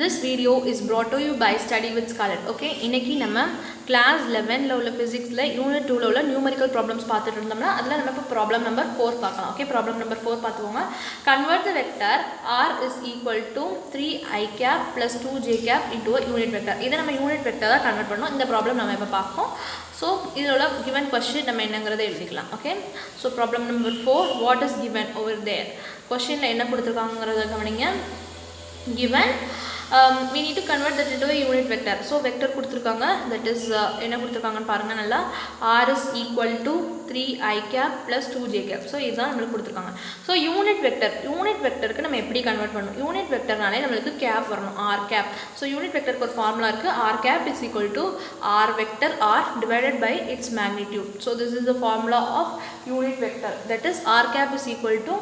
This video is brought to you by Study with Scarlett. Okay, இன்னைக்கு நம்ம class 11ல உள்ள physicsல unit 2ல உள்ள numerical problems பார்த்துட்டு இருந்தோம்னா அதுல நம்ம இப்போ problem number 4 பார்க்கலாம். Okay, problem number 4 பார்த்துக்கோங்க. Convert the vector r is equal to 3i cap plus 2j cap into a unit vector. இதை நம்ம unit vector தான் convert பண்ணோம். இந்த problem நம்ம இப்போ பார்ப்போம். So இதில் உள்ள given question நம்ம என்னங்கிறதை எழுதிக்கலாம். Okay, so problem number 4, what is given over there? Questionல என்ன கொடுத்துருக்காங்கிறத கவனிங்க. Given we need to convert that into a unit vector. So vector கொடுத்துருக்காங்க, that is என்ன கொடுத்துருக்காங்கன்னு பாருங்க நல்லா, r is equal to 3i cap plus 2j cap. So இதுதான் நம்மளுக்கு கொடுத்துருக்காங்க. So unit vectorக்கு நம்ம எப்படி கன்வெர்ட் பண்ணணும்? யூனிட் வெக்டர்னாலே நம்மளுக்கு கேப் வரணும், r cap. So unit vectorக்கு ஒரு ஃபார்முலா இருக்குது, r cap is equal to r vector r divided by its magnitude. So this is the formula of unit vector, that is r cap is equal to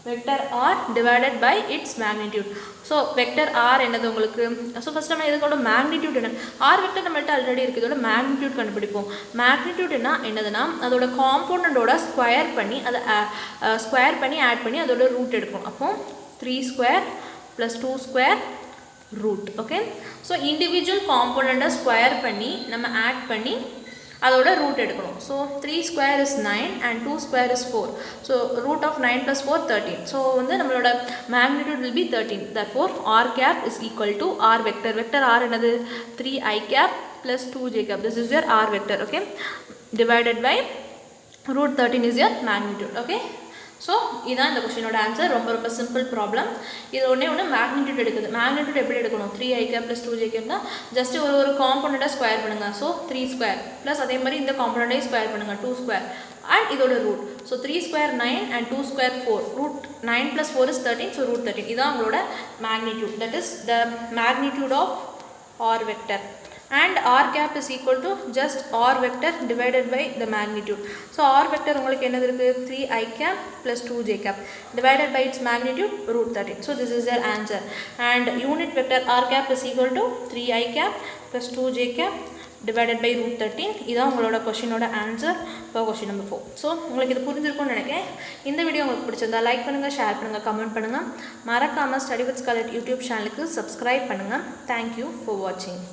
vector r divided by its magnitude. So vector r என்னது உங்களுக்கு, so first நம்ம இதோட magnitude என்ன, r vector நம்மள்ட்ட already இருக்குது, இதோட magnitude கண்டுபிடிப்போம். magnitude என்னதுன்னா அதோட காம்போனண்டோட ஸ்கொயர் பண்ணி அதை ஸ்கொயர் பண்ணி ஆட் பண்ணி அதோட ரூட் எடுக்கணும். அப்போ 3 square plus 2 square root. Okay, so individual காம்போனண்ட்டை ஸ்கொயர் பண்ணி நம்ம ஆட் பண்ணி அதோட ரூட் எடுக்கணும். So 3 square is 9 and 2 square is 4. So root of 9 + 4 13. So வந்து நம்மளோட magnitude will be 13. therefore r cap is equal to r vector. Vector r என்னது 3i cap plus 2j cap. this is your r vector. okay, divided by root 13 is your magnitude. okay, so இதுதான் இந்த கொஸ்டினோட answer. ரொம்ப ரொம்ப simple problem. இது ஒன்று magnitude எடுக்குது. Magnitude எப்படி எடுக்கணும்? 3i cap plus 2j cap தான். ஜஸ்ட் ஒரு காம்போனண்ட்டை ஸ்கொயர் பண்ணுங்கள். ஸோ 3 ஸ்கொயர் ப்ளஸ் அதே மாதிரி இந்த காம்போனண்ட்டையும் ஸ்கொயர் பண்ணுங்கள், 2 ஸ்கொயர் அண்ட் இதோட root. So 3 square 9 and 2 square 4. Root 9 + 4 is 13. So root 13. இதுதான் உங்களோட magnitude, that is the magnitude of r vector. And r cap is equal to just r vector divided by the magnitude. So r vector உங்களுக்கு என்னது இருக்குது, 3i cap plus 2j cap divided by its magnitude root 13. So this is their answer. And unit vector r cap is equal to 3i cap plus 2j cap divided by root 13. இதான் உங்களோட கொஷினோட answer for question number 4. So உங்களுக்கு இது புரிஞ்சிருக்கும்னு நினைக்கிறேன். இந்த video உங்களுக்கு பிடிச்சிருந்தா லைக் பண்ணுங்கள், ஷேர் பண்ணுங்கள், கமெண்ட் பண்ணுங்கள். மறக்காமல் ஸ்டடி வித் ஸ்காலட் யூடியூப் சேனலுக்கு சப்ஸ்கிரைப் பண்ணுங்கள். தேங்க்யூ ஃபார் வாட்சிங்.